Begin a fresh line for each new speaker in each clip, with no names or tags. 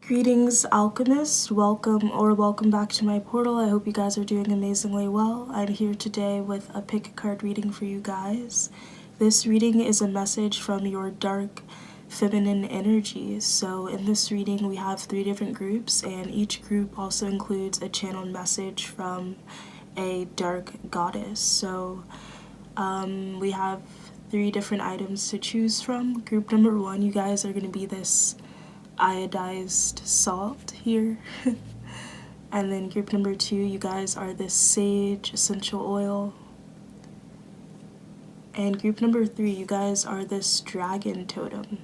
Greetings, alchemist. Welcome back to my portal. I hope you guys are doing amazingly well. I'm here today with a pick a card reading for you guys. This reading is a message from your dark feminine energy. So in this reading we have 3 different groups, and each group also includes a channeled message from a dark goddess. So we have 3 different items to choose from. Group number 1, you guys are going to be this iodized salt here. And then group number 2, you guys are this sage essential oil. And group number 3, you guys are this dragon totem.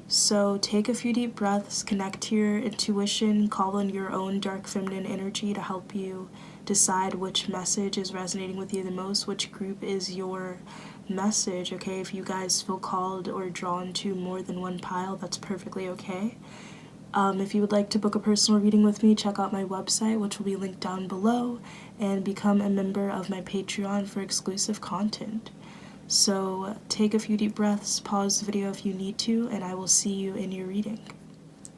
So take a few deep breaths, connect to your intuition, call on your own dark feminine energy to help you decide which message is resonating with you the most, which group is your message. Okay, if you guys feel called or drawn to more than one pile, that's perfectly okay. If you would like to book a personal reading with me, check out my website, which will be linked down below, and become a member of my Patreon for exclusive content. So take a few deep breaths, pause the video if you need to, and I will see you in your reading.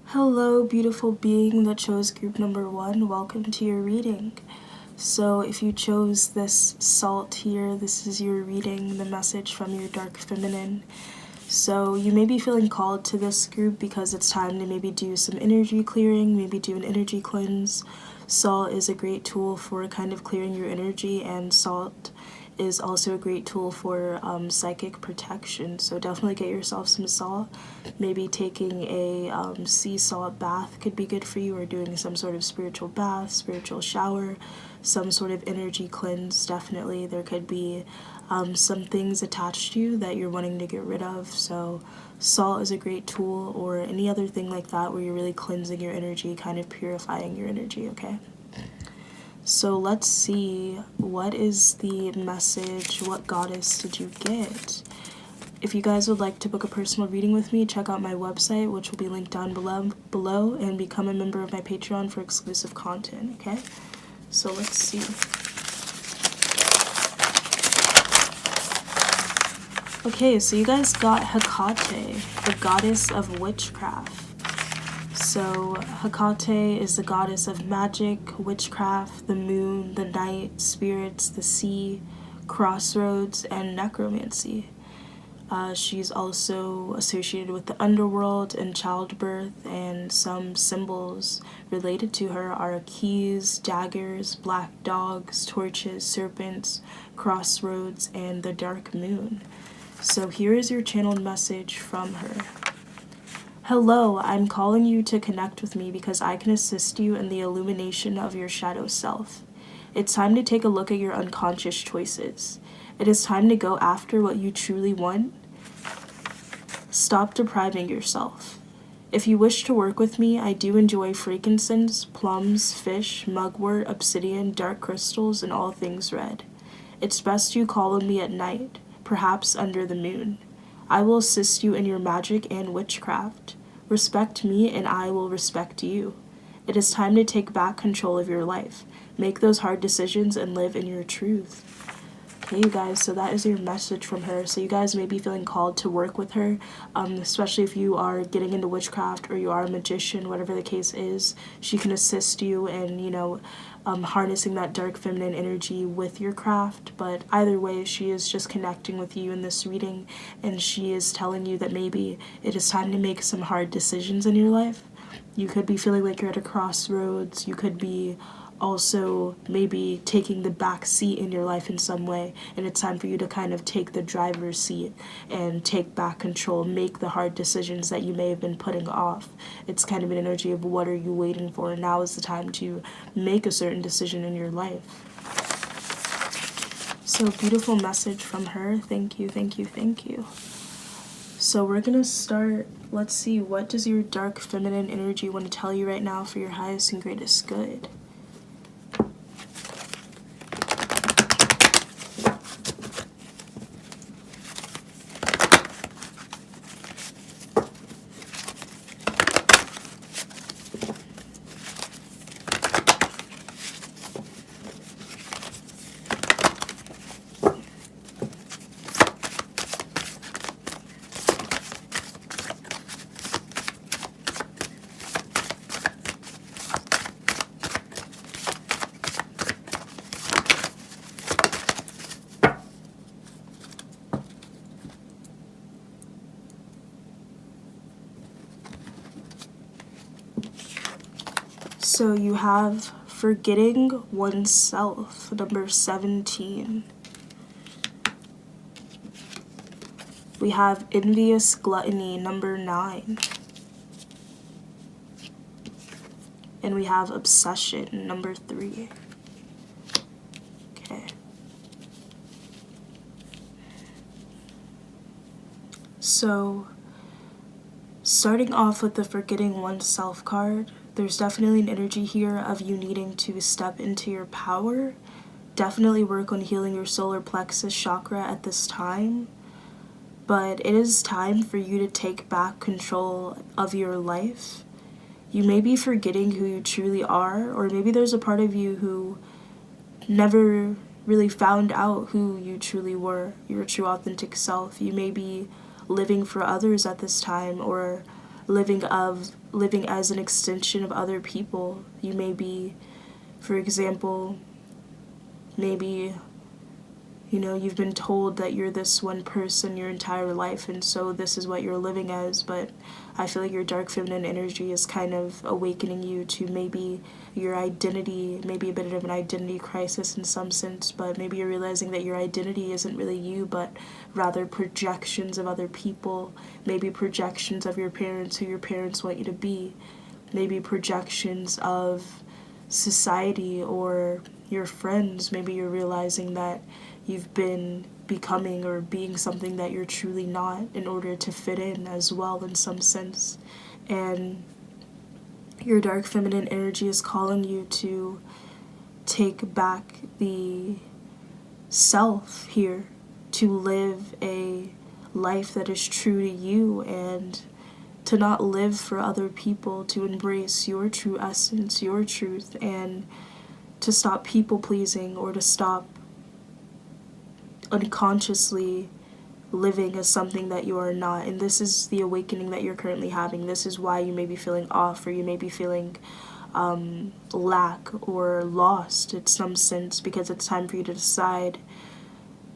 Hello, beautiful being that chose group number 1. Welcome to your reading. So if you chose this salt here, this is your reading, the message from your dark feminine. So you may be feeling called to this group because it's time to maybe do some energy clearing, maybe do an energy cleanse. Salt is a great tool for kind of clearing your energy, and salt is also a great tool for psychic protection. So definitely get yourself some salt. Maybe taking a sea salt bath could be good for you, or doing some sort of spiritual bath, spiritual shower, some sort of energy cleanse. Definitely there could be some things attached to you that you're wanting to get rid of. So salt is a great tool, or any other thing like that where you're really cleansing your energy, kind of purifying your energy, okay? So let's see, what is the message? What goddess did you get? If you guys would like to book a personal reading with me, check out my website, which will be linked down below, and become a member of my Patreon for exclusive content, okay? So let's see. Okay, so you guys got Hecate, the goddess of witchcraft. So Hecate is the goddess of magic, witchcraft, the moon, the night, spirits, the sea, crossroads, and necromancy. She's also associated with the underworld and childbirth, and some symbols related to her are keys, daggers, black dogs, torches, serpents, crossroads, and the dark moon. So here is your channeled message from her. Hello, I'm calling you to connect with me because I can assist you in the illumination of your shadow self. It's time to take a look at your unconscious choices. It is time to go after what you truly want. Stop depriving yourself. If you wish to work with me, I do enjoy frankincense, plums, fish, mugwort, obsidian, dark crystals, and all things red. It's best you call on me at night, perhaps under the moon. I will assist you in your magic and witchcraft. Respect me and I will respect you. It is time to take back control of your life. Make those hard decisions and live in your truth. Okay, you guys, so that is your message from her. So you guys may be feeling called to work with her, especially if you are getting into witchcraft or you are a magician, whatever the case is. She can assist you in, harnessing that dark feminine energy with your craft. But either way, she is just connecting with you in this reading, and she is telling you that maybe it is time to make some hard decisions in your life. You could be feeling like you're at a crossroads. You could be also maybe taking the back seat in your life in some way, and it's time for you to kind of take the driver's seat and take back control, make the hard decisions that you may have been putting off. It's kind of an energy of what are you waiting for? Now is the time to make a certain decision in your life. So beautiful message from her. Thank you, thank you, thank you. So we're gonna start. Let's see, what does your dark feminine energy want to tell you right now for your highest and greatest good? So you have forgetting oneself, number 17. We have envious gluttony, number 9. And we have obsession, number 3. Okay. So, starting off with the forgetting oneself card, there's definitely an energy here of you needing to step into your power. Definitely work on healing your solar plexus chakra at this time. But it is time for you to take back control of your life. You may be forgetting who you truly are, or maybe there's a part of you who never really found out who you truly were, your true authentic self. You may be living for others at this time, or living as an extension of other people. You may be, for example, maybe you've been told that you're this one person your entire life, and so this is what you're living as, but I feel like your dark feminine energy is kind of awakening you to maybe your identity, maybe a bit of an identity crisis in some sense, but maybe you're realizing that your identity isn't really you, but rather projections of other people, maybe projections of your parents, who your parents want you to be, maybe projections of society or your friends. Maybe you're realizing that you've been becoming or being something that you're truly not in order to fit in as well in some sense. And your dark feminine energy is calling you to take back the self here, to live a life that is true to you, and to not live for other people, to embrace your true essence, your truth, and to stop people pleasing, or to stop unconsciously living as something that you are not. And this is the awakening that you're currently having. This is why you may be feeling off, or you may be feeling lack or lost in some sense, because it's time for you to decide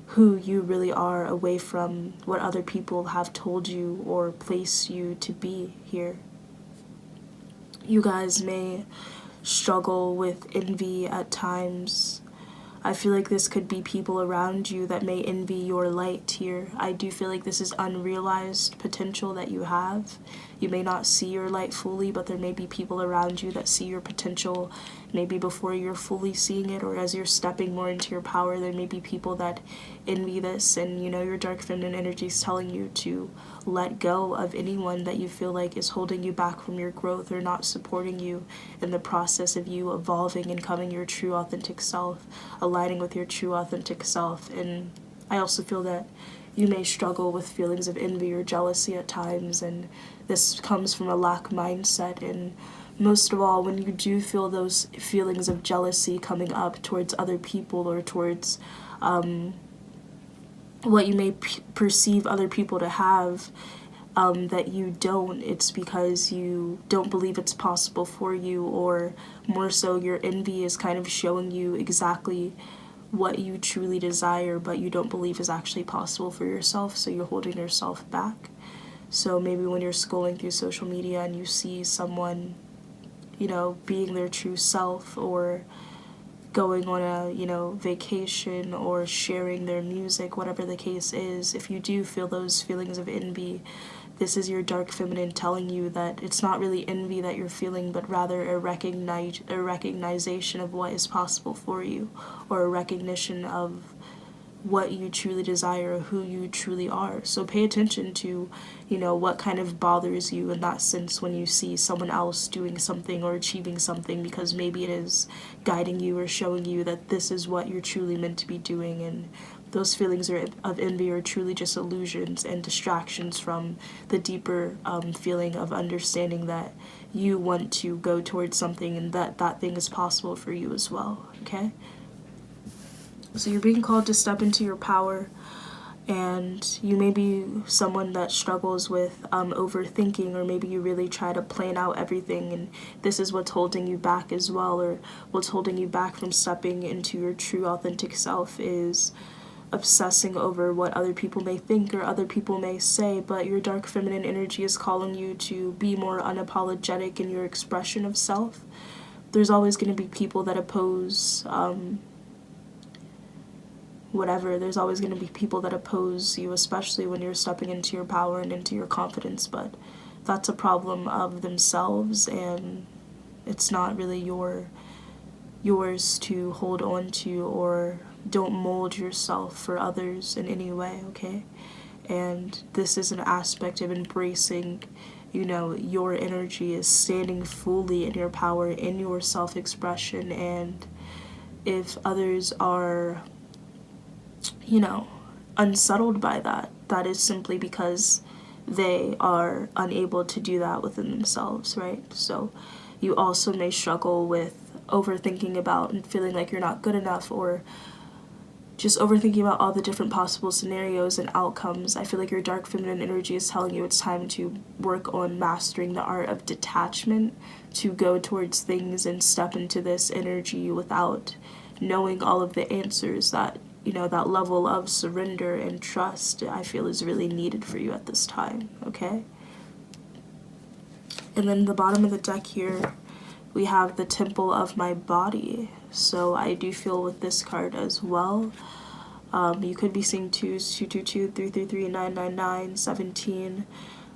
who you really are away from what other people have told you or placed you to be here. You guys may struggle with envy at times. I feel like this could be people around you that may envy your light here. I do feel like this is unrealized potential that you have. You may not see your light fully, but there may be people around you that see your potential maybe before you're fully seeing it, or as you're stepping more into your power. There may be people that envy this, and your dark feminine energy is telling you to let go of anyone that you feel like is holding you back from your growth or not supporting you in the process of you evolving and becoming your true authentic self, aligning with your true authentic self. And I also feel that you may struggle with feelings of envy or jealousy at times, and this comes from a lack mindset. And most of all, when you do feel those feelings of jealousy coming up towards other people, or towards what you may perceive other people to have, that you don't, it's because you don't believe it's possible for you, or more so your envy is kind of showing you exactly what you truly desire, but you don't believe is actually possible for yourself, so you're holding yourself back. So maybe when you're scrolling through social media and you see someone, being their true self, or going on a, vacation, or sharing their music, whatever the case is, if you do feel those feelings of envy, this is your dark feminine telling you that it's not really envy that you're feeling, but rather a recognition of what is possible for you, or a recognition of what you truly desire, who you truly are. So pay attention to, what kind of bothers you in that sense when you see someone else doing something or achieving something, because maybe it is guiding you or showing you that this is what you're truly meant to be doing. And those feelings of envy are truly just illusions and distractions from the deeper feeling of understanding that you want to go towards something, and that thing is possible for you as well, okay? So you're being called to step into your power, and you may be someone that struggles with overthinking, or maybe you really try to plan out everything, and this is what's holding you back as well, or what's holding you back from stepping into your true authentic self is obsessing over what other people may think or other people may say, but your dark feminine energy is calling you to be more unapologetic in your expression of self. There's always going to be people that oppose whatever. There's always going to be people that oppose you, especially when you're stepping into your power and into your confidence, but that's a problem of themselves, and it's not really yours to hold on to, or don't mold yourself for others in any way, okay? And this is an aspect of embracing, your energy, is standing fully in your power, in your self-expression. And if others are, unsettled by that, that is simply because they are unable to do that within themselves, right? So you also may struggle with overthinking about and feeling like you're not good enough, or just overthinking about all the different possible scenarios and outcomes. I feel like your dark feminine energy is telling you it's time to work on mastering the art of detachment, to go towards things and step into this energy without knowing all of the answers. That, that level of surrender and trust, I feel, is really needed for you at this time, okay? And then the bottom of the deck here, we have the Temple of My Body. So I do feel with this card as well, you could be seeing 2s, 222, 333, 999, 17.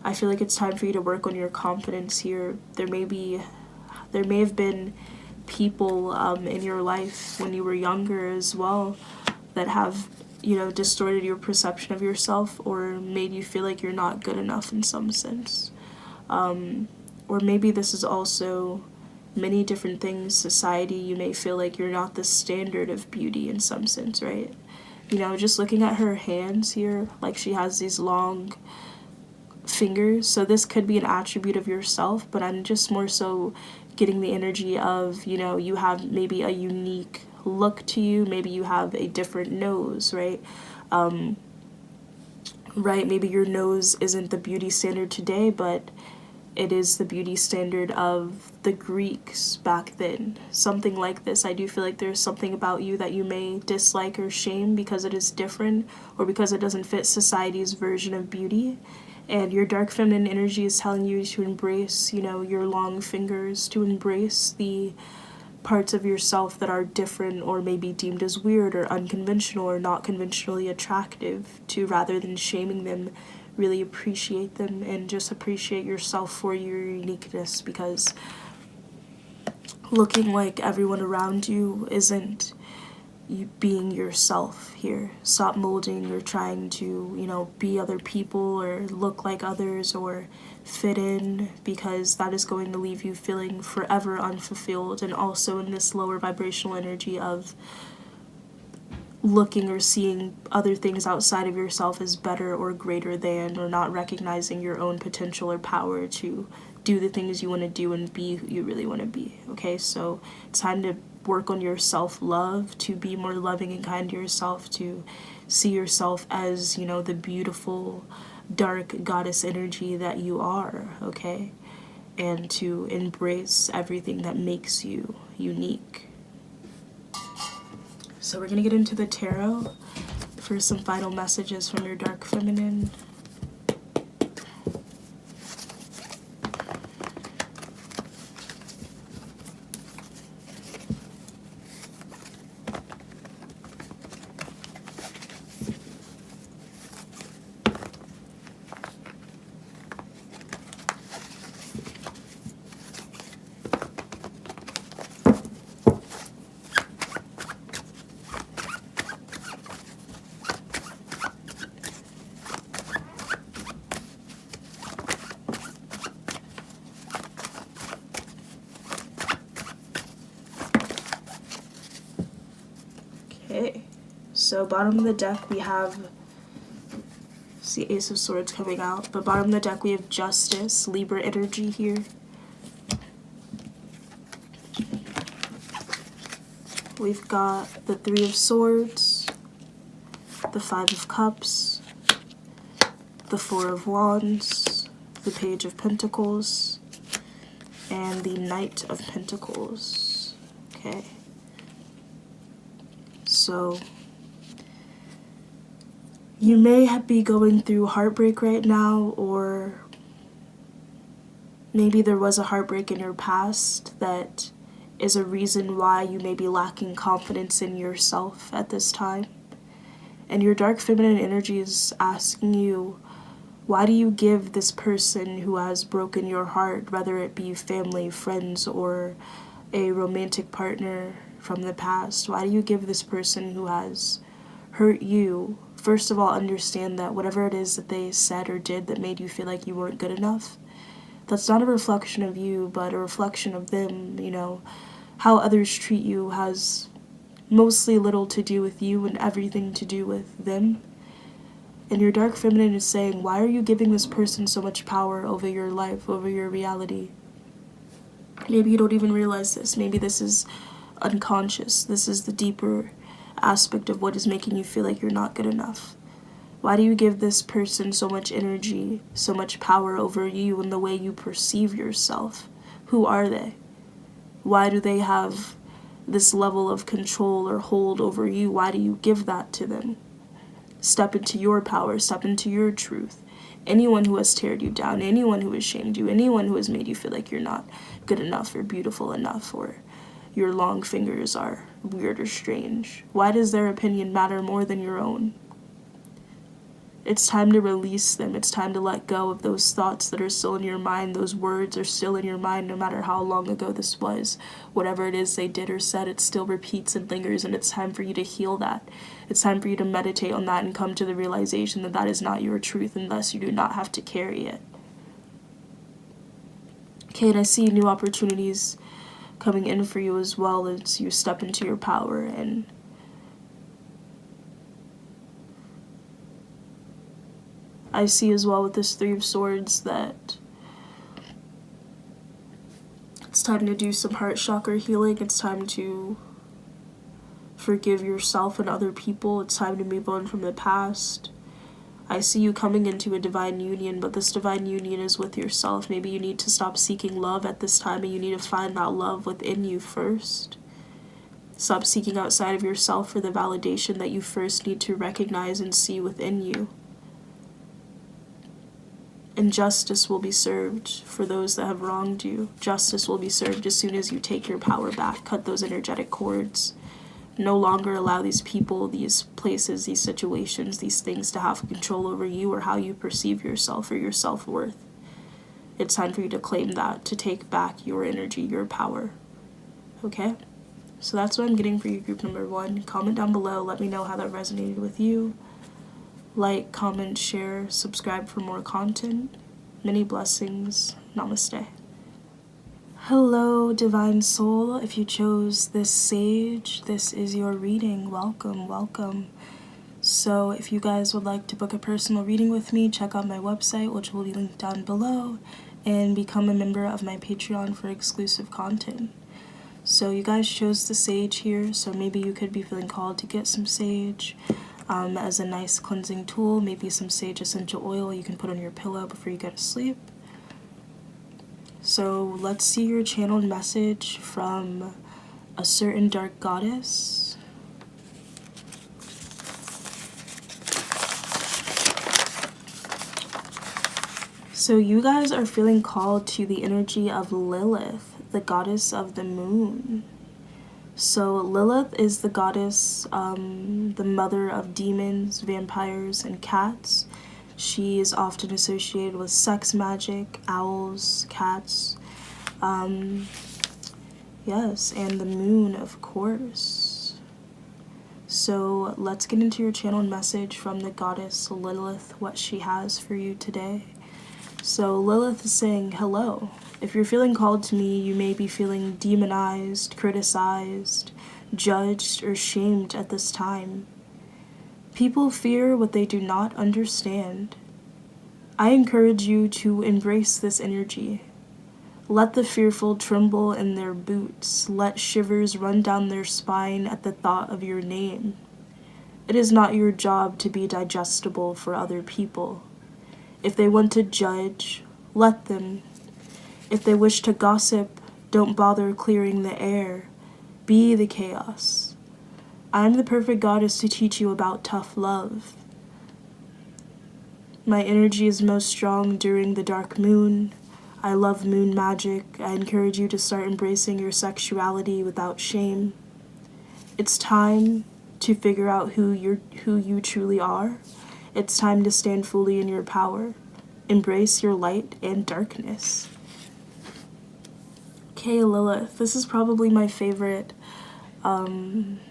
I feel like it's time for you to work on your confidence here. There may have been people in your life when you were younger as well that have, distorted your perception of yourself, or made you feel like you're not good enough in some sense. Or maybe this is also many different things. Society, you may feel like you're not the standard of beauty in some sense, right? Just looking at her hands here, like she has these long fingers, so this could be an attribute of yourself, but I'm just more so getting the energy of, you have maybe a unique look to you, maybe you have a different nose, right? Right, maybe your nose isn't the beauty standard today, but it is the beauty standard of the Greeks back then. Something like this. I do feel like there's something about you that you may dislike or shame because it is different, or because it doesn't fit society's version of beauty. And your dark feminine energy is telling you to embrace, your long fingers, to embrace the parts of yourself that are different, or maybe deemed as weird or unconventional or not conventionally attractive, to, rather than shaming them, really appreciate them and just appreciate yourself for your uniqueness, because looking like everyone around you isn't you being yourself here. Stop molding or trying to, be other people or look like others or fit in, because that is going to leave you feeling forever unfulfilled, and also in this lower vibrational energy of looking or seeing other things outside of yourself as better or greater than, or not recognizing your own potential or power to do the things you want to do and be who you really want to be, okay? So it's time to work on your self-love, to be more loving and kind to yourself, to see yourself as, the beautiful, dark goddess energy that you are, okay? And to embrace everything that makes you unique. So we're going to get into the tarot for some final messages from your dark feminine. Okay, so bottom of the deck we have, see Ace of Swords coming out, but bottom of the deck we have Justice, Libra energy here. We've got the Three of Swords, the Five of Cups, the Four of Wands, the Page of Pentacles, and the Knight of Pentacles. Okay. So You may be going through heartbreak right now, or maybe there was a heartbreak in your past that is a reason why you may be lacking confidence in yourself at this time. And your dark feminine energy is asking you, why do you give this person who has broken your heart, whether it be family, friends, or a romantic partner from the past, why do you give this person who has hurt you? First of all, understand that whatever it is that they said or did that made you feel like you weren't good enough, that's not a reflection of you, but a reflection of them. You know, how others treat you has mostly little to do with you and everything to do with them. And your dark feminine is saying, why are you giving this person so much power over your life, over your reality? Maybe you don't even realize this. Maybe this is unconscious. This is the deeper aspect of what is making you feel like you're not good enough. Why do you give this person so much energy, so much power over you and the way you perceive yourself? Who are they? Why do they have this level of control or hold over you? Why do you give that to them? Step into your power, step into your truth. Anyone who has teared you down, anyone who has shamed you, anyone who has made you feel like you're not good enough or beautiful enough, or your long fingers are weird or strange. Why does their opinion matter more than your own? It's time to release them. It's time to let go of those thoughts that are still in your mind. Those words are still in your mind no matter how long ago this was. Whatever it is they did or said, it still repeats and lingers, and it's time for you to heal that. It's time for you to meditate on that and come to the realization that that is not your truth, and thus you do not have to carry it. Okay, and I see new opportunities coming in for you as well as you step into your power. And I see as well with this Three of Swords that it's time to do some heart chakra healing. It's time to forgive yourself and other people. It's time to move on from the past. I see you coming into a divine union, but this divine union is with yourself. Maybe you need to stop seeking love at this time, and you need to find that love within you first. Stop seeking outside of yourself for the validation that you first need to recognize and see within you. And justice will be served for those that have wronged you. Justice will be served as soon as you take your power back. Cut those energetic cords. No longer allow these people, these places, these situations, these things to have control over you or how you perceive yourself or your self-worth. It's time for you to claim that, to take back your energy, your power. Okay? So that's what I'm getting for you, group number 1. Comment down below. Let me know how that resonated with you. Like, comment, share, subscribe for more content. Many blessings. Namaste. Hello, Divine Soul. If you chose this sage, this is your reading. Welcome, welcome. So if you guys would like to book a personal reading with me, check out my website, which will be linked down below, and become a member of my Patreon for exclusive content. So you guys chose the sage here, so maybe you could be feeling called to get some sage as a nice cleansing tool, maybe some sage essential oil you can put on your pillow before you go to sleep. So let's see your channeled message from a certain dark goddess. So you guys are feeling called to the energy of Lilith, the goddess of the moon. So Lilith is the goddess, the mother of demons, vampires, and cats. She is often associated with sex magic, owls, cats, yes, and the moon, of course. So let's get into your channeled message from the goddess Lilith, what she has for you today. So Lilith is saying, hello. If you're feeling called to me, you may be feeling demonized, criticized, judged, or shamed at this time. People fear what they do not understand. I encourage you to embrace this energy. Let the fearful tremble in their boots. Let shivers run down their spine at the thought of your name. It is not your job to be digestible for other people. If they want to judge, let them. If they wish to gossip, don't bother clearing the air. Be the chaos. I am the perfect goddess to teach you about tough love. My energy is most strong during the dark moon. I love moon magic. I encourage you to start embracing your sexuality without shame. It's time to figure out who you truly are. It's time to stand fully in your power. Embrace your light and darkness. Okay, Lilith, this is probably my favorite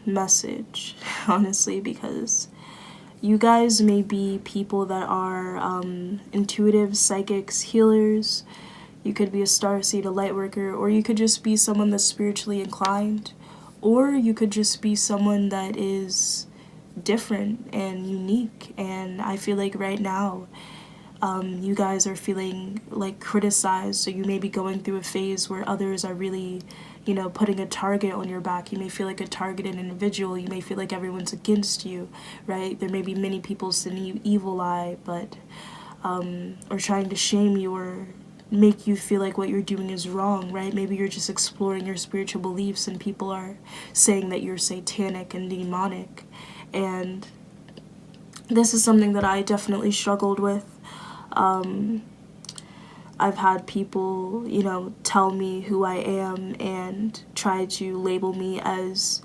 message, honestly, because you guys may be people that are intuitive, psychics, healers. You could be a starseed, a lightworker, or you could just be someone that's spiritually inclined, or you could just be someone that is different and unique. And I feel like right now, you guys are feeling like criticized, so you may be going through a phase where others are really, putting a target on your back. You may feel like a targeted individual. You may feel like everyone's against you, right? There may be many people sending you evil eye, but or trying to shame you or make you feel like what you're doing is wrong, right? Maybe you're just exploring your spiritual beliefs and people are saying that you're satanic and demonic. And this is something that I definitely struggled with. I've had people, tell me who I am and try to label me as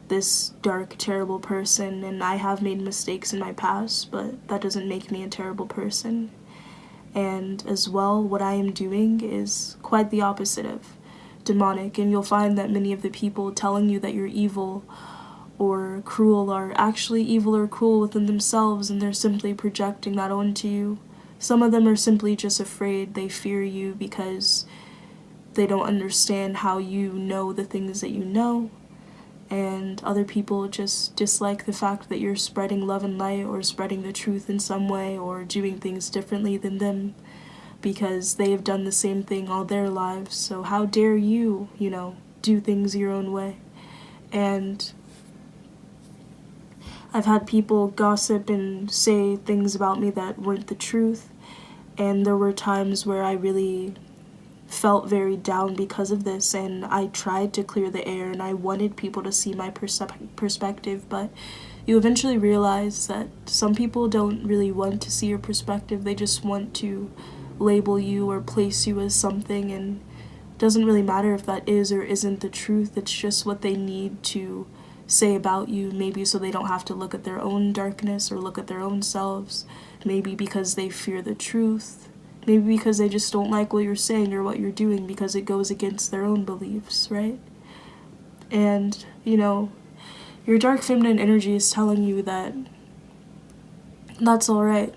this dark, terrible person, and I have made mistakes in my past, but that doesn't make me a terrible person. And as well, what I am doing is quite the opposite of demonic, and you'll find that many of the people telling you that you're evil or cruel are actually evil or cruel within themselves, and they're simply projecting that onto you. Some of them are simply just afraid. They fear you because they don't understand how you know the things that you know. And other people just dislike the fact that you're spreading love and light or spreading the truth in some way or doing things differently than them because they have done the same thing all their lives. So how dare you, do things your own way? And I've had people gossip and say things about me that weren't the truth. And there were times where I really felt very down because of this, and I tried to clear the air and I wanted people to see my perspective, but you eventually realize that some people don't really want to see your perspective. They just want to label you or place you as something, and it doesn't really matter if that is or isn't the truth. It's just what they need to say about you, maybe so they don't have to look at their own darkness or look at their own selves, maybe because they fear the truth, maybe because they just don't like what you're saying or what you're doing because it goes against their own beliefs, right? And, your dark feminine energy is telling you that that's alright.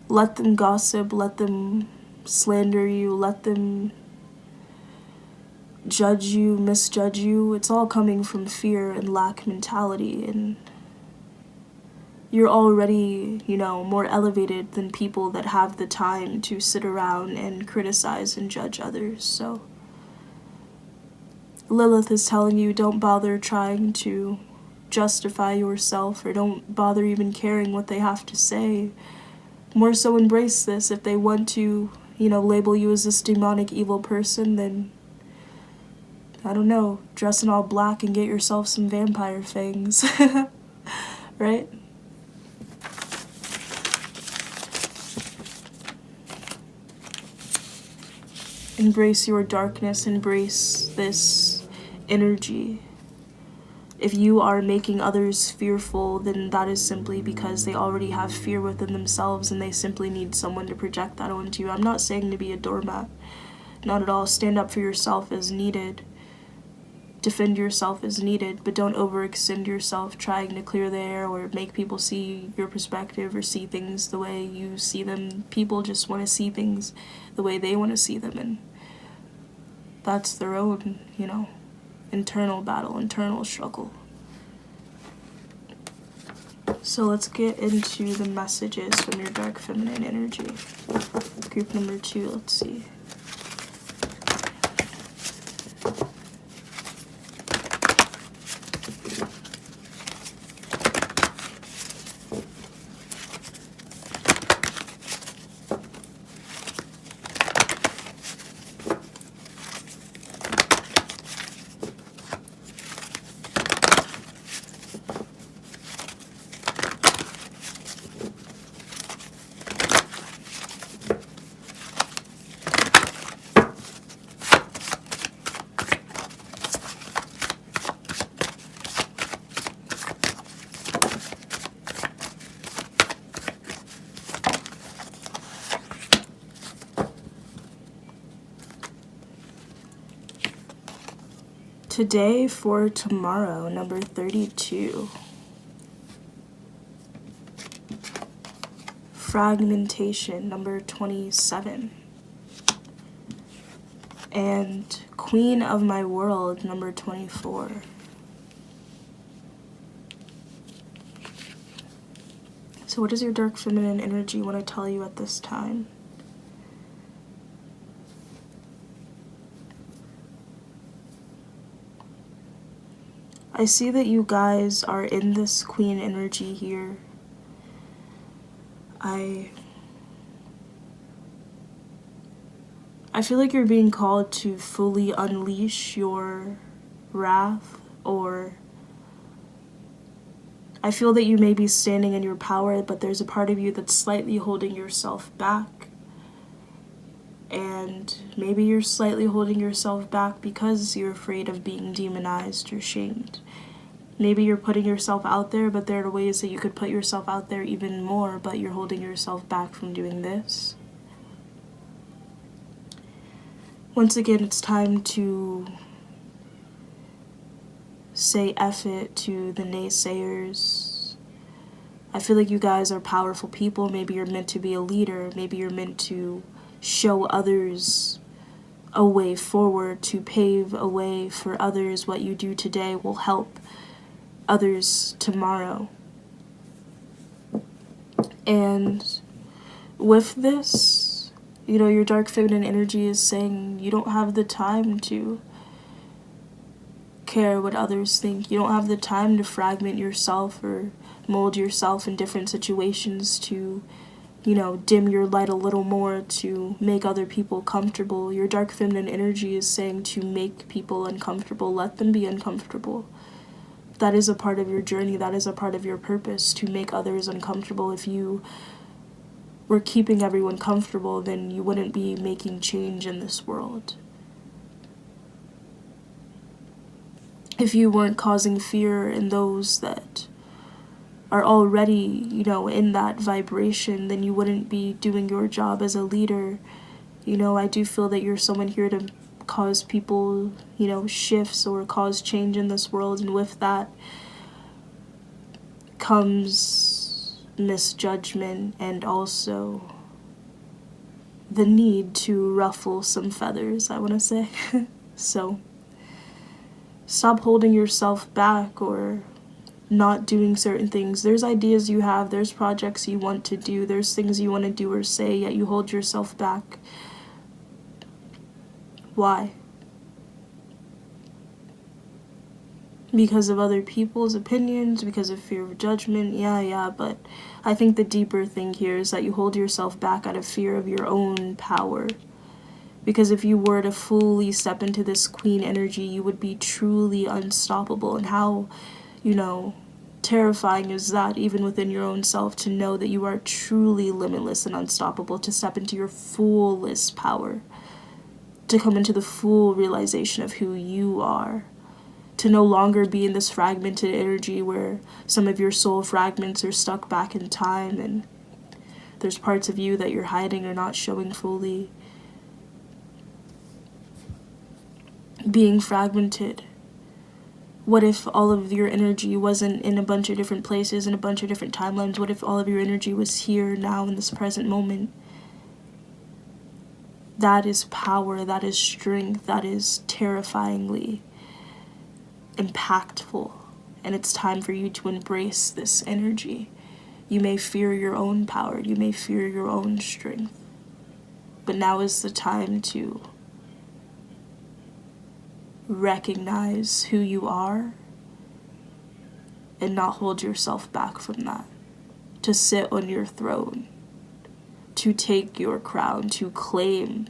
Let them gossip, let them slander you, let them judge you, misjudge you. It's all coming from fear and lack mentality, and you're already, more elevated than people that have the time to sit around and criticize and judge others. So Lilith is telling you, don't bother trying to justify yourself, or don't bother even caring what they have to say. More so embrace this. If they want to, label you as this demonic evil person, then I don't know, dress in all black and get yourself some vampire fangs. Right? Embrace your darkness, embrace this energy. If you are making others fearful, then that is simply because they already have fear within themselves and they simply need someone to project that onto you. I'm not saying to be a doormat. Not at all. Stand up for yourself as needed. Defend yourself as needed, but don't overextend yourself trying to clear the air or make people see your perspective or see things the way you see them. People just want to see things the way they want to see them, and that's their own, internal battle, internal struggle. So let's get into the messages from your dark feminine energy. Group number 2, let's see. Today for tomorrow, number 32. Fragmentation, number 27. And Queen of My World, number 24. So what does your dark feminine energy want to tell you at this time? I see that you guys are in this queen energy here. I feel like you're being called to fully unleash your wrath, or I feel that you may be standing in your power, but there's a part of you that's slightly holding yourself back. And maybe you're slightly holding yourself back because you're afraid of being demonized or shamed. Maybe you're putting yourself out there, but there are ways that you could put yourself out there even more, but you're holding yourself back from doing this. Once again, it's time to say F it to the naysayers. I feel like you guys are powerful people. Maybe you're meant to be a leader. Maybe you're meant to show others a way forward, to pave a way for others. What you do today will help others tomorrow. And with this, you know, your dark feminine energy is saying you don't have the time to care what others think. You don't have the time to fragment yourself or mold yourself in different situations to, you know, dim your light a little more to make other people comfortable. Your dark feminine energy is saying to make people uncomfortable. Let them be uncomfortable. That is a part of your journey. That is a part of your purpose, to make others uncomfortable. If you were keeping everyone comfortable, then you wouldn't be making change in this world. If you weren't causing fear in those that are already, you know, in that vibration, then you wouldn't be doing your job as a leader. You know, I do feel that you're someone here to cause people, you know, shifts or cause change in this world, and with that comes misjudgment and also the need to ruffle some feathers, I want to say. So stop holding yourself back or not doing certain things. There's ideas you have, there's projects you want to do, there's things you want to do or say, yet you hold yourself back. Why? Because of other people's opinions, because of fear of judgment, yeah, but I think the deeper thing here is that you hold yourself back out of fear of your own power. Because if you were to fully step into this queen energy, you would be truly unstoppable. And how, you know, terrifying is that, even within your own self, to know that you are truly limitless and unstoppable, to step into your fullest power, to come into the full realization of who you are, to no longer be in this fragmented energy where some of your soul fragments are stuck back in time and there's parts of you that you're hiding or not showing fully. Being fragmented. What if all of your energy wasn't in a bunch of different places, in a bunch of different timelines? What if all of your energy was here, now, in this present moment? That is power, that is strength, that is terrifyingly impactful. And it's time for you to embrace this energy. You may fear your own power, you may fear your own strength, but now is the time to recognize who you are and not hold yourself back from that. To sit on your throne, to take your crown, to claim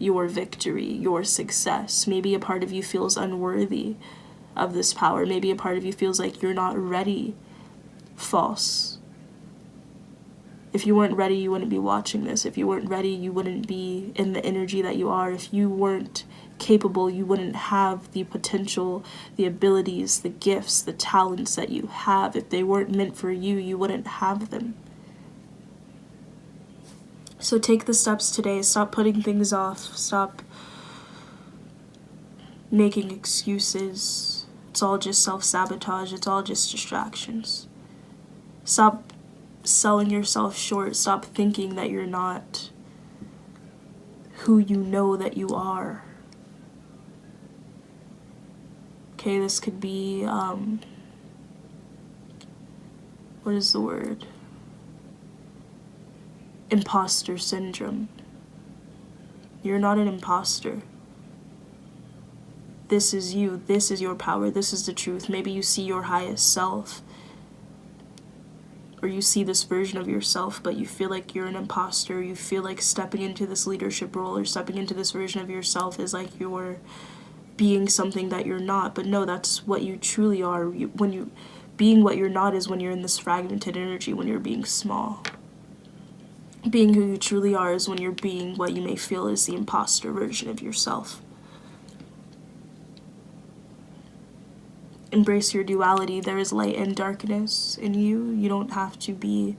your victory, your success. Maybe a part of you feels unworthy of this power. Maybe a part of you feels like you're not ready. False. If you weren't ready, you wouldn't be watching this. If you weren't ready, you wouldn't be in the energy that you are. If you weren't capable, you wouldn't have the potential, the abilities, the gifts, the talents that you have. If they weren't meant for you, you wouldn't have them. So take the steps today. Stop putting things off. Stop making excuses. It's all just self-sabotage. It's all just distractions. Stop selling yourself short. Stop thinking that you're not who you know that you are. Okay, this could be, what is the word? Imposter syndrome. You're not an imposter. This is you. This is your power. This is the truth. Maybe you see your highest self, or you see this version of yourself, but you feel like you're an imposter. You feel like stepping into this leadership role or stepping into this version of yourself is like you're being something that you're not. But no, that's what you truly are. Being what you're not is when you're in this fragmented energy, when you're being small. Being who you truly are is when you're being what you may feel is the imposter version of yourself. Embrace your duality. There is light and darkness in you. You don't have to be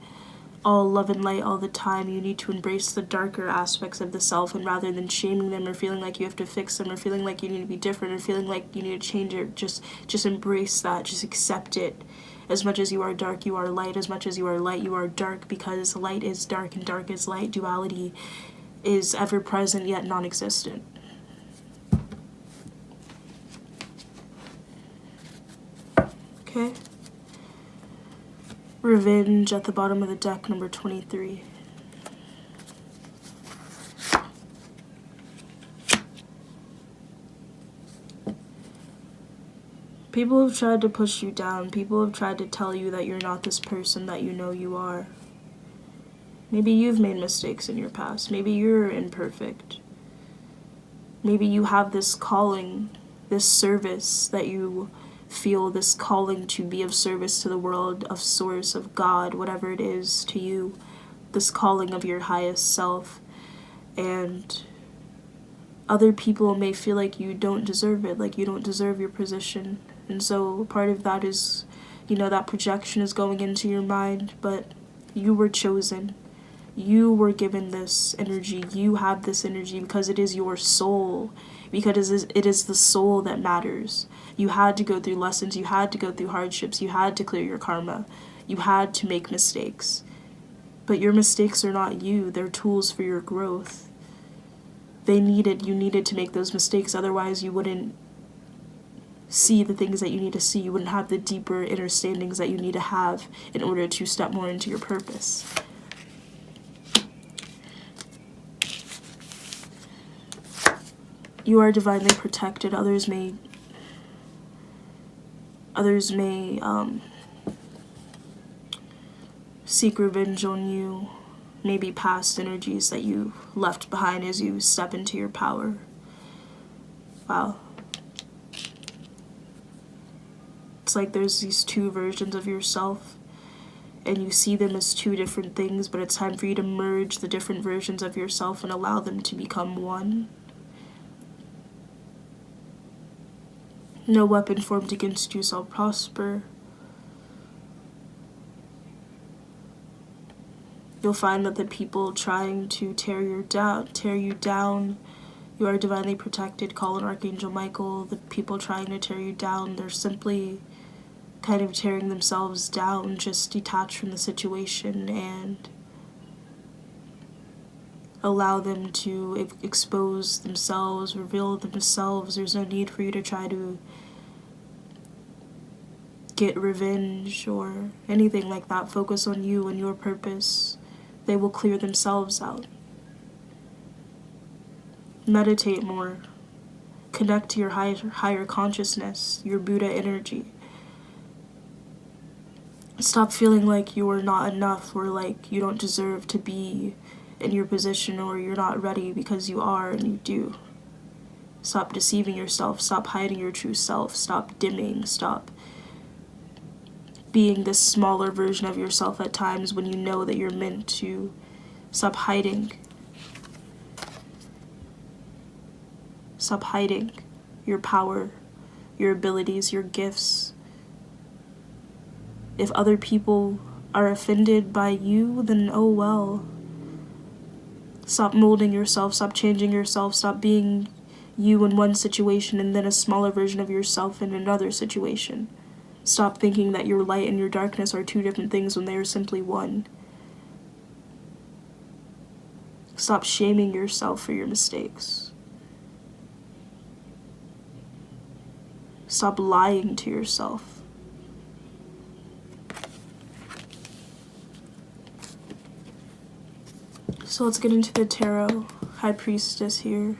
all love and light all the time. You need to embrace the darker aspects of the self, and rather than shaming them or feeling like you have to fix them or feeling like you need to be different or feeling like you need to change it, just embrace that. Just accept it. As much as you are dark, you are light. As much as you are light, you are dark, because light is dark and dark is light. Duality is ever present yet non-existent. Okay. Revenge at the bottom of the deck, number 23. People have tried to push you down. People have tried to tell you that you're not this person that you know you are. Maybe you've made mistakes in your past. Maybe you're imperfect. Maybe you have this calling, this service that you feel, this calling to be of service to the world, of source, of God, whatever it is to you, this calling of your highest self. And other people may feel like you don't deserve it, like you don't deserve your position. And so part of that is, that projection is going into your mind, but you were chosen. You were given this energy. You have this energy because it is your soul, because it is the soul that matters. You had to go through lessons. You had to go through hardships. You had to clear your karma. You had to make mistakes. But your mistakes are not you. They're tools for your growth. You needed to make those mistakes. Otherwise, you wouldn't see the things that you need to see. You wouldn't have the deeper understandings that you need to have in order to step more into your purpose. You are divinely protected. Others may seek revenge on you. Maybe past energies that you left behind as you step into your power. Wow. It's like there's these two versions of yourself, and you see them as two different things, but it's time for you to merge the different versions of yourself and allow them to become one. No weapon formed against you shall prosper. You'll find that the people trying to tear you down, you are divinely protected. Call on Archangel Michael. The people trying to tear you down, they're simply kind of tearing themselves down. Just detach from the situation and allow them to expose themselves, reveal themselves. There's no need for you to try to get revenge or anything like that. Focus on you and your purpose. They will clear themselves out. Meditate more. Connect to your higher consciousness, your Buddha energy. Stop feeling like you are not enough, or like you don't deserve to be in your position, or you're not ready, because you are and you do. Stop deceiving yourself. Stop hiding your true self. Stop dimming. Stop being this smaller version of yourself at times when you know that you're meant to. Stop hiding. Stop hiding your power, your abilities, your gifts. If other people are offended by you, then oh well. Stop molding yourself. Stop changing yourself. Stop being you in one situation and then a smaller version of yourself in another situation. Stop thinking that your light and your darkness are two different things when they are simply one. Stop shaming yourself for your mistakes. Stop lying to yourself. So let's get into the tarot. High Priestess here.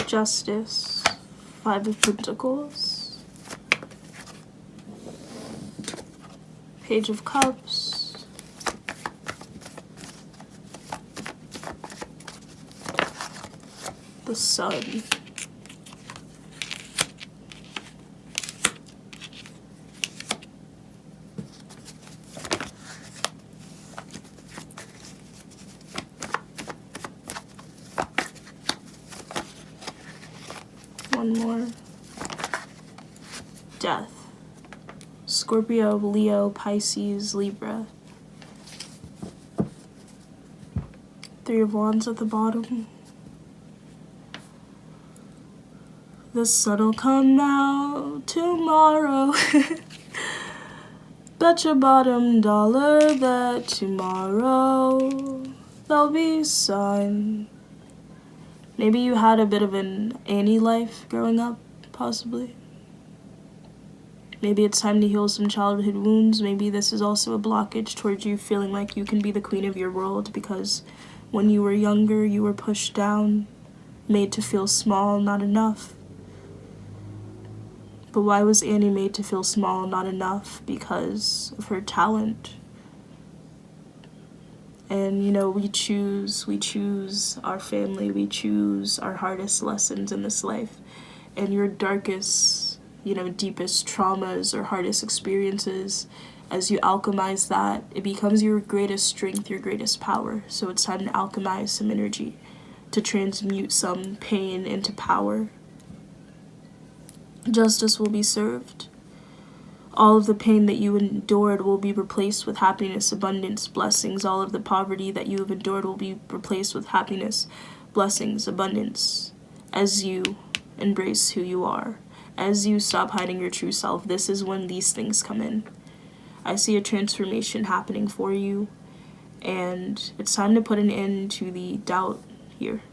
Justice, Five of Pentacles, Page of Cups, the Sun, one more, Death, Scorpio, Leo, Pisces, Libra, Three of Wands at the bottom. The sun'll come out tomorrow. Bet your bottom dollar that tomorrow there'll be sun. Maybe you had a bit of an Annie life growing up, possibly. Maybe it's time to heal some childhood wounds. Maybe this is also a blockage towards you feeling like you can be the queen of your world because when you were younger, you were pushed down, made to feel small, not enough. But why was Annie made to feel small, not enough? Because of her talent. And, you know, we choose our family, we choose our hardest lessons in this life. And your darkest, you know, deepest traumas or hardest experiences, as you alchemize that, it becomes your greatest strength, your greatest power. So it's time to alchemize some energy, to transmute some pain into power. Justice will be served. All of the pain that you endured will be replaced with happiness, abundance, blessings. All of the poverty that you have endured will be replaced with happiness, blessings, abundance. As you embrace who you are, as you stop hiding your true self, this is when these things come in. I see a transformation happening for you, and it's time to put an end to the doubt here.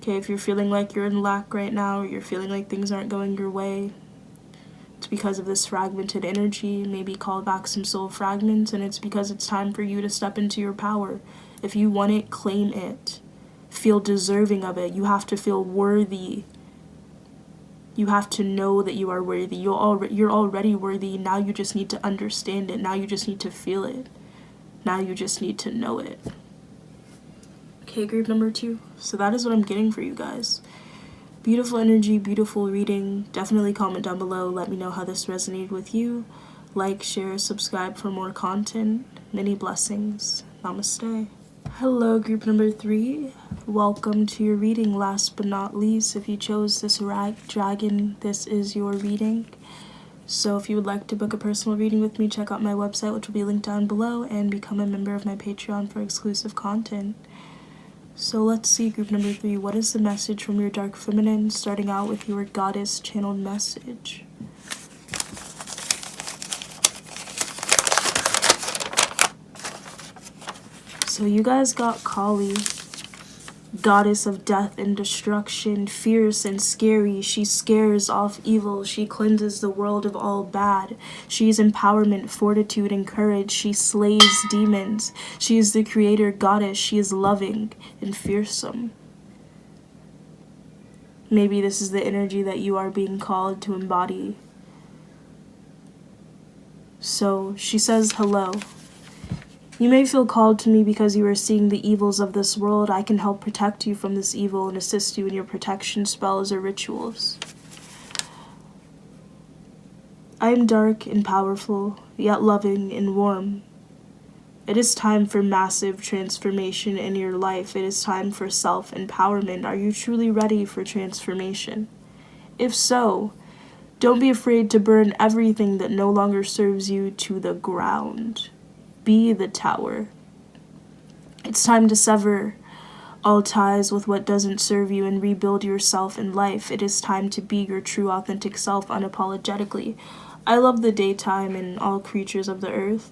Okay, if you're feeling like you're in lack right now, or you're feeling like things aren't going your way, it's because of this fragmented energy. Maybe call back some soul fragments, and it's because it's time for you to step into your power. If you want it, claim it. Feel deserving of it. You have to feel worthy. You have to know that you are worthy. You're already worthy. Now you just need to understand it. Now you just need to feel it. Now you just need to know it. Okay, group number 2. So that is what I'm getting for you guys. Beautiful energy, beautiful reading. Definitely comment down below. Let me know how this resonated with you. Like, share, subscribe for more content. Many blessings. Namaste. Hello, group number 3. Welcome to your reading. Last but not least, if you chose this dragon, this is your reading. So if you would like to book a personal reading with me, check out my website, which will be linked down below, and become a member of my Patreon for exclusive content. So let's see, group number 3, what is the message from your dark feminine, starting out with your goddess channeled message. So you guys got Kali. Goddess of death and destruction, fierce and scary, she scares off evil, she cleanses the world of all bad. She is empowerment, fortitude, and courage, she slays demons. She is the creator goddess, she is loving and fearsome. Maybe this is the energy that you are being called to embody. So she says hello. You may feel called to me because you are seeing the evils of this world. I can help protect you from this evil and assist you in your protection spells or rituals. I am dark and powerful, yet loving and warm. It is time for massive transformation in your life. It is time for self-empowerment. Are you truly ready for transformation? If so, don't be afraid to burn everything that no longer serves you to the ground. Be the tower. It's time to sever all ties with what doesn't serve you and rebuild yourself in life. It is time to be your true authentic self unapologetically. I love the daytime and all creatures of the earth.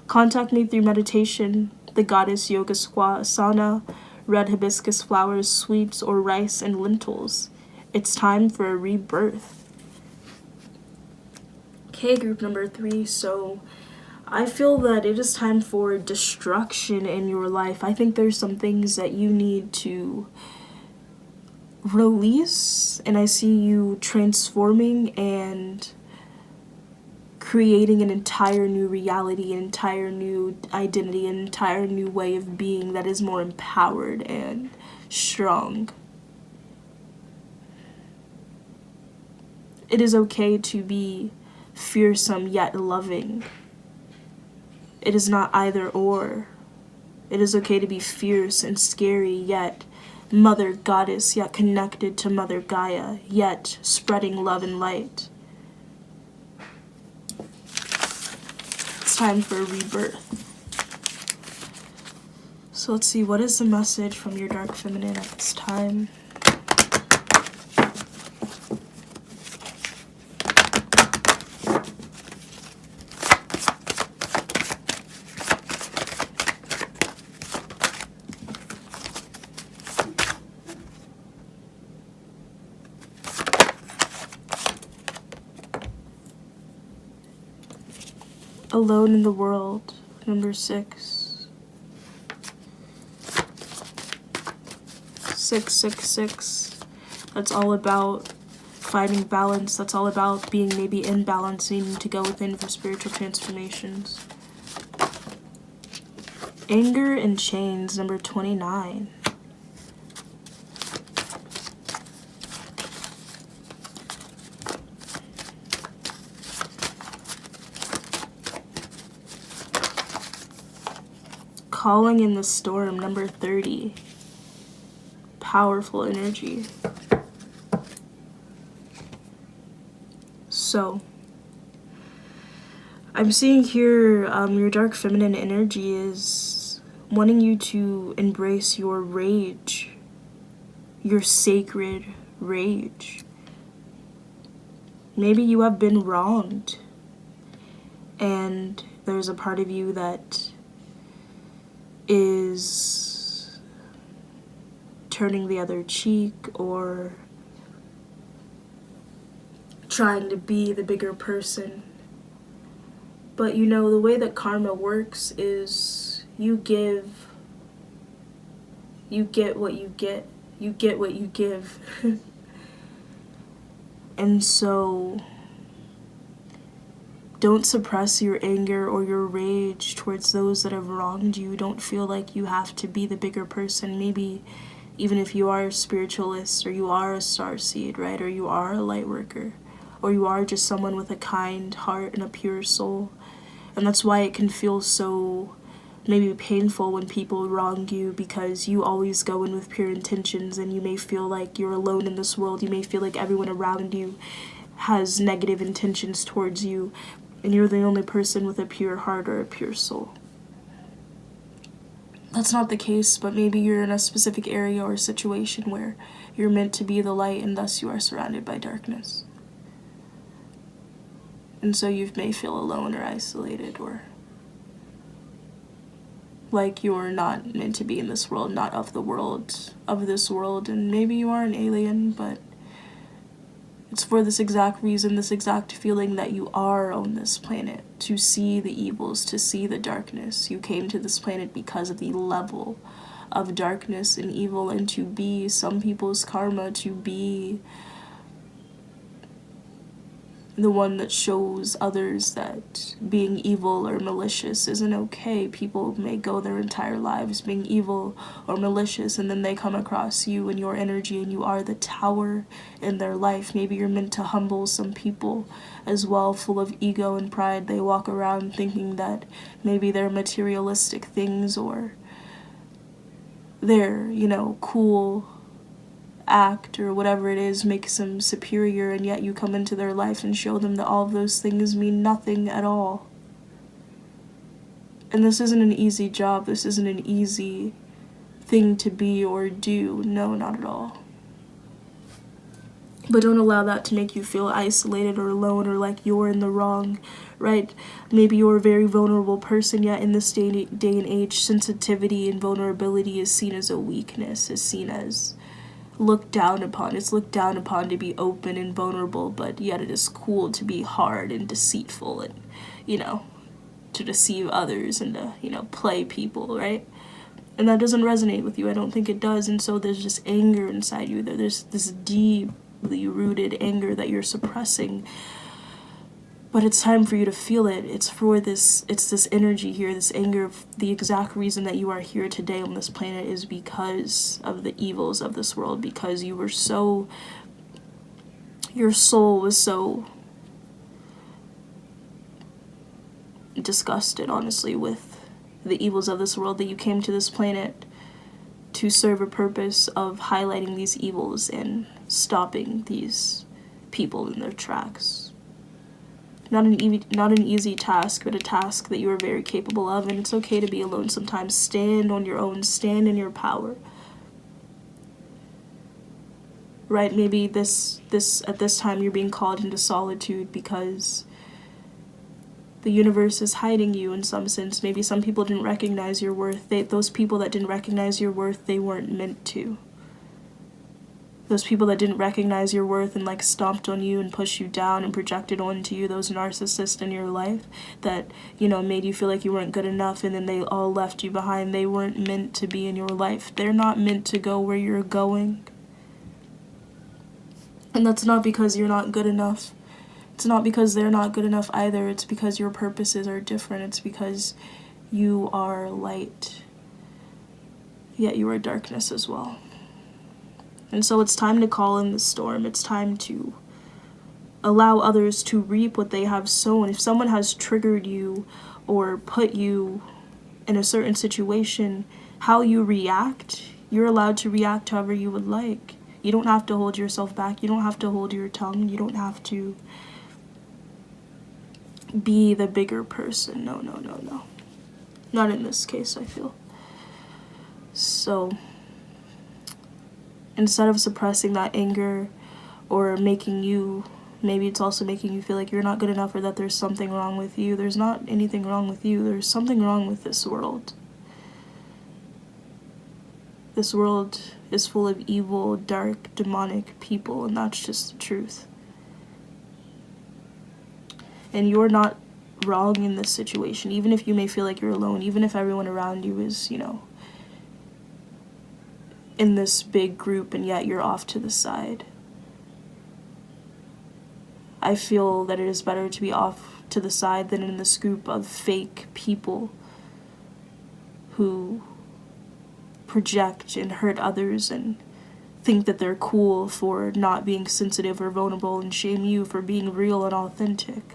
Contact me through meditation, the goddess yoga asana, red hibiscus flowers, sweets, or rice and lentils. It's time for a rebirth. Okay, group number 3. So I feel that it is time for destruction in your life. I think there's some things that you need to release, and I see you transforming and creating an entire new reality, an entire new identity, an entire new way of being that is more empowered and strong. It is okay to be fearsome yet loving. It is not either or. It is okay to be fierce and scary, yet Mother Goddess, yet connected to Mother Gaia, yet spreading love and light. It's time for a rebirth. So let's see, what is the message from your dark feminine at this time? Alone in the world, number 6. 666. That's all about finding balance. That's all about being maybe in balance, needing to go within for spiritual transformations. Anger and chains, number 29. Calling in the storm, number 30. Powerful energy. So, I'm seeing here your dark feminine energy is wanting you to embrace your rage, your sacred rage. Maybe you have been wronged, and there's a part of you that is turning the other cheek or trying to be the bigger person. But you know, the way that karma works is you get what you get. You get what you give. And so don't suppress your anger or your rage towards those that have wronged you. Don't feel like you have to be the bigger person. Maybe even if you are a spiritualist, or you are a starseed, right? Or you are a light worker, or you are just someone with a kind heart and a pure soul. And that's why it can feel so maybe painful when people wrong you, because you always go in with pure intentions, and you may feel like you're alone in this world. You may feel like everyone around you has negative intentions towards you, and you're the only person with a pure heart or a pure soul. That's not the case, but maybe you're in a specific area or situation where you're meant to be the light, and thus you are surrounded by darkness. And so you may feel alone or isolated, or like you're not meant to be in this world, not of the world, of this world, and maybe you are an alien, but it's for this exact reason, this exact feeling that you are on this planet, to see the evils, to see the darkness. You came to this planet because of the level of darkness and evil, and to be some people's karma, to be the one that shows others that being evil or malicious isn't okay. People may go their entire lives being evil or malicious, and then they come across you and your energy, and you are the tower in their life. Maybe you're meant to humble some people as well, full of ego and pride. They walk around thinking that maybe they're materialistic things, or they're, cool act or whatever it is makes them superior, and yet you come into their life and show them that all of those things mean nothing at all. And this isn't an easy job. This isn't an easy thing to be or do. No, not at all. But don't allow that to make you feel isolated or alone, or like you're in the wrong, right? Maybe you're a very vulnerable person, yet in this day and age, sensitivity and vulnerability is seen as a weakness, is seen as looked down upon. It's looked down upon to be open and vulnerable, but yet it is cool to be hard and deceitful and, to deceive others and to, play people, right? And that doesn't resonate with you. I don't think it does. And so there's just anger inside you. There's this deeply rooted anger that you're suppressing. But it's time for you to feel it. It's this energy here, this anger. The exact reason that you are here today on this planet is because of the evils of this world, because your soul was so disgusted, honestly, with the evils of this world, that you came to this planet to serve a purpose of highlighting these evils and stopping these people in their tracks. Not an easy task, but a task that you are very capable of, and it's okay to be alone sometimes. Stand on your own, stand in your power. Right? Maybe this at this time you're being called into solitude because the universe is hiding you in some sense. Maybe some people didn't recognize your worth. Those people that didn't recognize your worth, they weren't meant to. Those people that didn't recognize your worth and stomped on you and pushed you down and projected onto you, those narcissists in your life that, made you feel like you weren't good enough, and then they all left you behind. They weren't meant to be in your life. They're not meant to go where you're going. And that's not because you're not good enough. It's not because they're not good enough either. It's because your purposes are different. It's because you are light, yet you are darkness as well. And so it's time to call in the storm. It's time to allow others to reap what they have sown. If someone has triggered you or put you in a certain situation, how you react, you're allowed to react however you would like. You don't have to hold yourself back. You don't have to hold your tongue. You don't have to be the bigger person. No. Not in this case, I feel. So instead of suppressing that anger or maybe it's also making you feel like you're not good enough or that there's something wrong with you. There's not anything wrong with you. There's something wrong with this world. This world is full of evil, dark, demonic people, and that's just the truth. And you're not wrong in this situation, even if you may feel like you're alone, even if everyone around you is, in this big group and yet you're off to the side. I feel that it is better to be off to the side than in this group of fake people who project and hurt others and think that they're cool for not being sensitive or vulnerable and shame you for being real and authentic.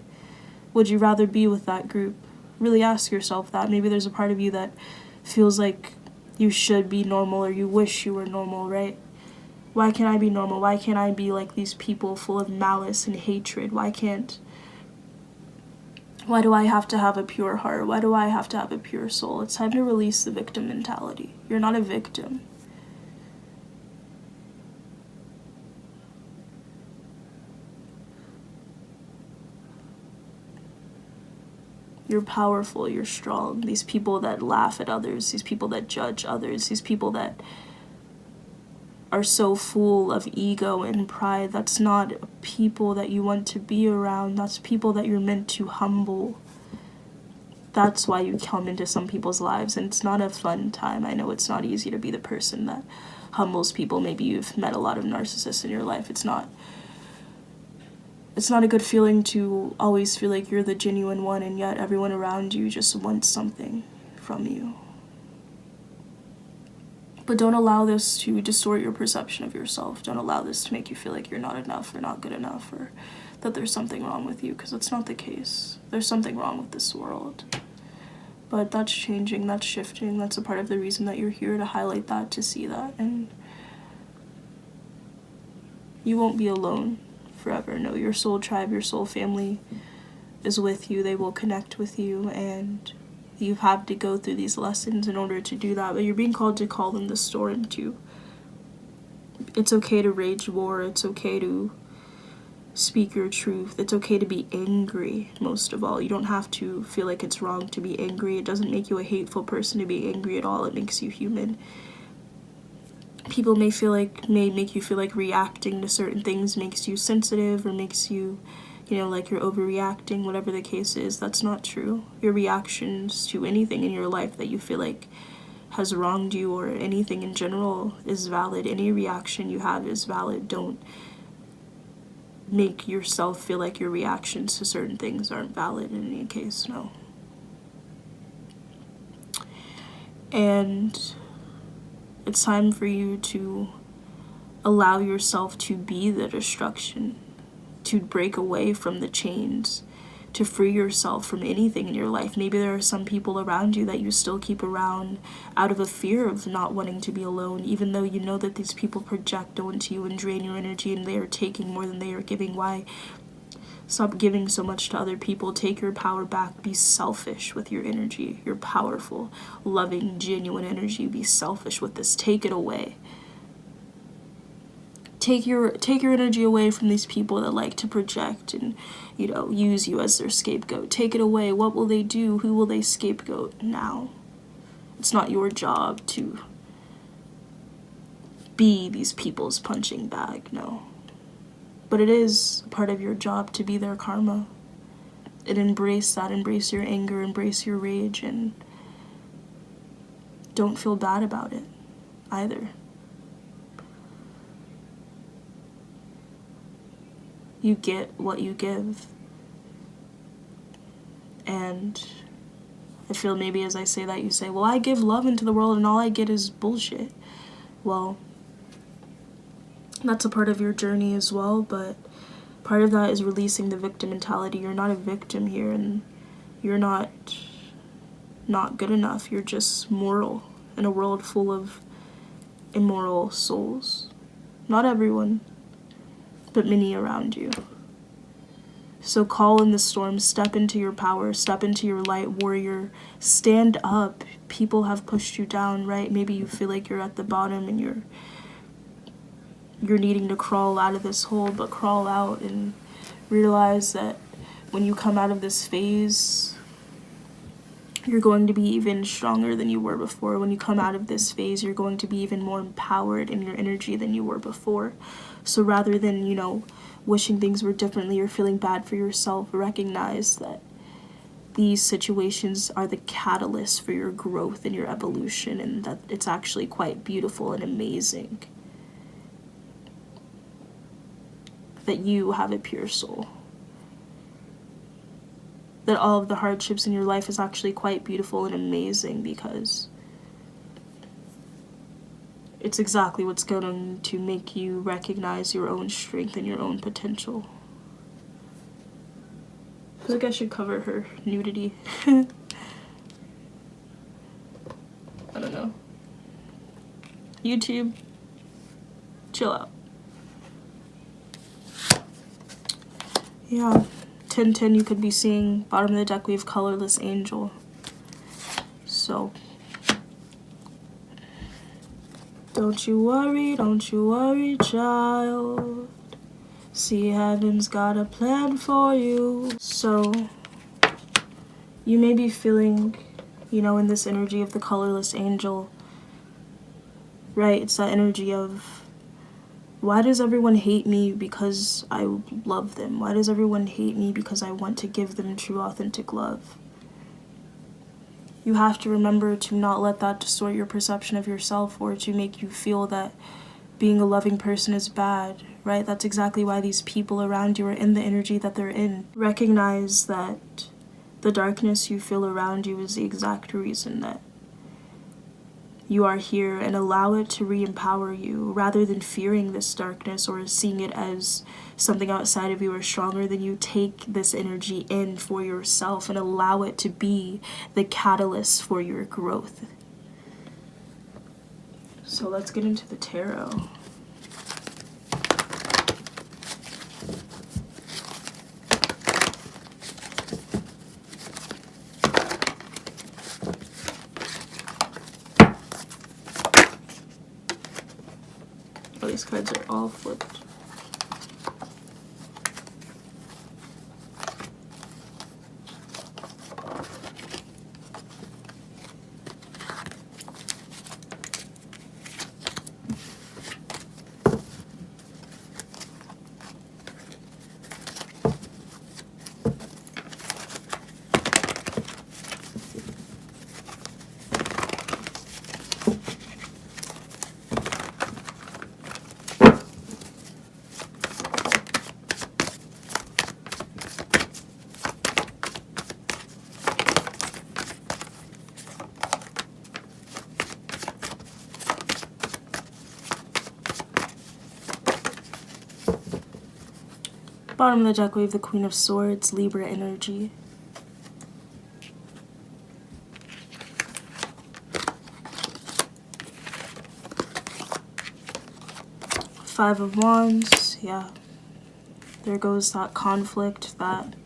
Would you rather be with that group? Really ask yourself that. Maybe there's a part of you that feels like you should be normal or you wish you were normal, right? Why can't I be normal? Why can't I be like these people full of malice and hatred? Why do I have to have a pure heart? Why do I have to have a pure soul? It's time to release the victim mentality. You're not a victim. You're powerful, you're strong. These people that laugh at others, these people that judge others, these people that are so full of ego and pride, that's not people that you want to be around. That's people that you're meant to humble. That's why you come into some people's lives, and it's not a fun time. I know it's not easy to be the person that humbles people. Maybe you've met a lot of narcissists in your life. It's not a good feeling to always feel like you're the genuine one, and yet everyone around you just wants something from you. But don't allow this to distort your perception of yourself. Don't allow this to make you feel like you're not enough or not good enough, or that there's something wrong with you, because that's not the case. There's something wrong with this world. But that's changing, that's shifting. That's a part of the reason that you're here, to highlight that, to see that. And you won't be alone forever. No, your soul tribe, your soul family is with you. They will connect with you, and you've had to go through these lessons in order to do that. But you're being called to call in the storm too. It's okay to rage war. It's okay to speak your truth. It's okay to be angry, most of all. You don't have to feel like it's wrong to be angry. It doesn't make you a hateful person to be angry at all. It makes you human. People may make you feel like reacting to certain things makes you sensitive, or makes you, like you're overreacting, whatever the case is. That's not true. Your reactions to anything in your life that you feel like has wronged you, or anything in general, is valid. Any reaction you have is valid. Don't make yourself feel like your reactions to certain things aren't valid in any case. No. And it's time for you to allow yourself to be the destruction, to break away from the chains, to free yourself from anything in your life. Maybe there are some people around you that you still keep around out of a fear of not wanting to be alone, even though you know that these people project onto you and drain your energy, and they are taking more than they are giving. Why? Stop giving so much to other people. Take your power back. Be selfish with your energy. Your powerful, loving, genuine energy. Be selfish with this. Take it away. Take your energy away from these people that like to project and, use you as their scapegoat. Take it away. What will they do? Who will they scapegoat now? It's not your job to be these people's punching bag, no. But it is part of your job to be their karma. And embrace that. Embrace your anger. Embrace your rage. And don't feel bad about it either. You get what you give. And I feel maybe as I say that, you say, well, I give love into the world and all I get is bullshit. Well, that's a part of your journey as well, but part of that is releasing the victim mentality. You're not a victim here, and you're not good enough. You're just mortal in a world full of immoral souls. Not everyone, but many around you. So call in the storm, step into your power, step into your light, warrior, stand up. People have pushed you down, right? Maybe you feel like you're at the bottom and you're needing to crawl out of this hole, but crawl out and realize that when you come out of this phase, you're going to be even stronger than you were before. When you come out of this phase, you're going to be even more empowered in your energy than you were before. So rather than, wishing things were differently or feeling bad for yourself, recognize that these situations are the catalyst for your growth and your evolution, and that it's actually quite beautiful and amazing that you have a pure soul. That all of the hardships in your life is actually quite beautiful and amazing, because it's exactly what's going to make you recognize your own strength and your own potential. I feel like I should cover her nudity. I don't know. YouTube, chill out. Yeah, 10-10, you could be seeing bottom of the deck, we have Colorless Angel. So, don't you worry, child. See, heaven's got a plan for you. So, You may be feeling, in this energy of the colorless angel, right? It's that energy of, why does everyone hate me because I love them? Why does everyone hate me because I want to give them true, authentic love? You have to remember to not let that distort your perception of yourself or to make you feel that being a loving person is bad, right? That's exactly why these people around you are in the energy that they're in. Recognize that the darkness you feel around you is the exact reason that you are here, and allow it to re-empower you rather than fearing this darkness or seeing it as something outside of you or stronger than you. Take this energy in for yourself and allow it to be the catalyst for your growth. So let's get into the tarot. Oh, these cards are all flipped. Bottom of the deck, we have the Queen of Swords, Libra energy. Five of Wands, yeah. There goes that conflict, that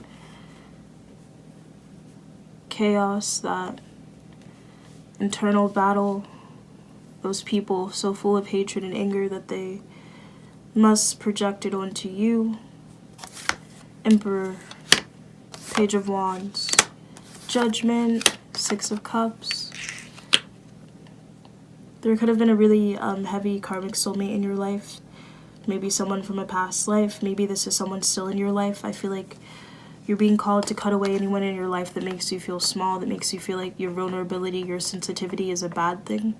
chaos, that internal battle. Those people so full of hatred and anger that they must project it onto you. Emperor, Page of Wands, Judgment, Six of Cups. There could have been a really heavy karmic soulmate in your life. Maybe someone from a past life. Maybe this is someone still in your life. I feel like you're being called to cut away anyone in your life that makes you feel small, that makes you feel like your vulnerability, your sensitivity is a bad thing.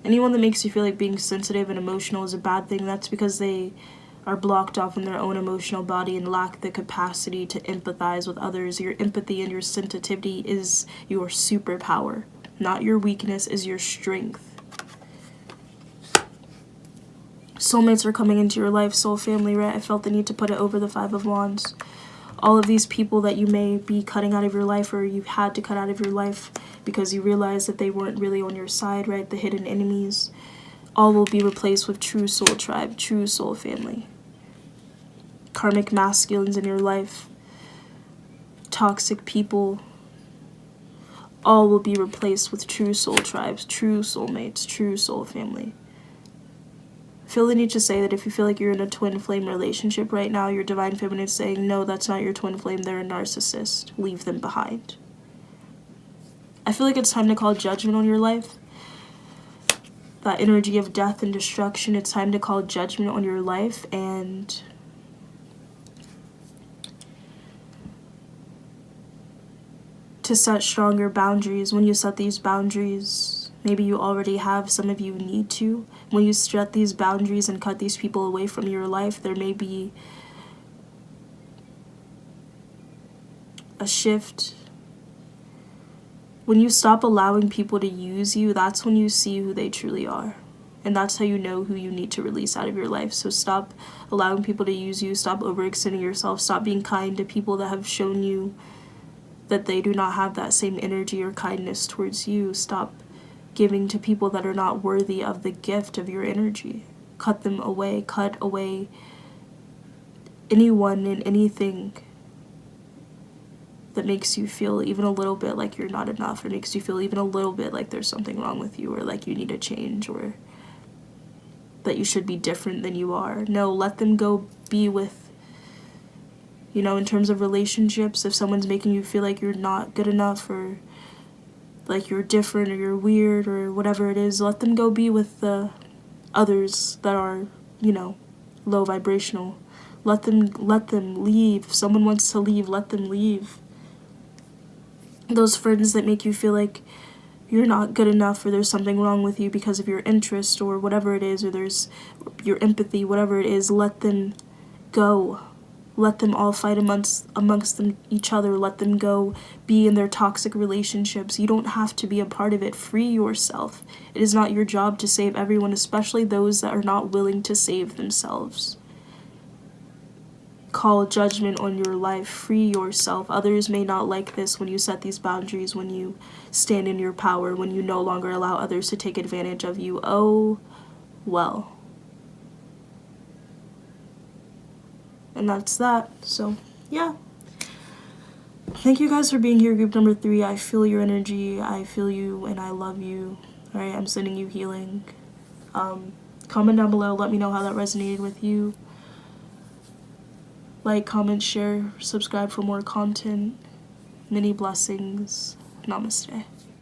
Anyone that makes you feel like being sensitive and emotional is a bad thing, that's because they are blocked off in their own emotional body and lack the capacity to empathize with others. Your empathy and your sensitivity is your superpower, not your weakness, is your strength. Soulmates are coming into your life, soul family, right? I felt the need to put it over the Five of Wands. All of these people that you may be cutting out of your life, or you had to cut out of your life because you realized that they weren't really on your side, right? The hidden enemies, all will be replaced with true soul tribe, true soul family. Karmic masculines in your life, toxic people, all will be replaced with true soul tribes, true soulmates, true soul family. I feel the need to say that if you feel like you're in a twin flame relationship right now, your divine feminine is saying, no, that's not your twin flame, they're a narcissist. Leave them behind. I feel like it's time to call judgment on your life. That energy of death and destruction, it's time to call judgment on your life and to set stronger boundaries. When you set these boundaries, maybe you already have, some of you need to. When you set these boundaries and cut these people away from your life, there may be a shift. When you stop allowing people to use you, that's when you see who they truly are. And that's how you know who you need to release out of your life. So stop allowing people to use you. Stop overextending yourself. Stop being kind to people that have shown you that they do not have that same energy or kindness towards you. Stop giving to people that are not worthy of the gift of your energy. Cut them away. Cut away anyone and anything that makes you feel even a little bit like you're not enough, or makes you feel even a little bit like there's something wrong with you, or like you need a change, or that you should be different than you are. No, let them go be with You know, in terms of relationships, if someone's making you feel like you're not good enough, or like you're different, or you're weird, or whatever it is, let them go be with the others that are, you know, low vibrational. Let them leave. If someone wants to leave, let them leave. Those friends that make you feel like you're not good enough, or there's something wrong with you because of your interest or whatever it is, or there's your empathy, whatever it is, let them go. Let them all fight amongst them, each other. Let them go be in their toxic relationships. You don't have to be a part of it. Free yourself. It is not your job to save everyone, especially those that are not willing to save themselves. Call judgment on your life. Free yourself. Others may not like this when you set these boundaries, when you stand in your power, when you no longer allow others to take advantage of you. Oh, well. And that's that. So, yeah. Thank you guys for being here, group number 3. I feel your energy. I feel you, and I love you. Alright, I'm sending you healing. Comment down below. Let me know how that resonated with you. Like, comment, share, subscribe for more content. Many blessings. Namaste.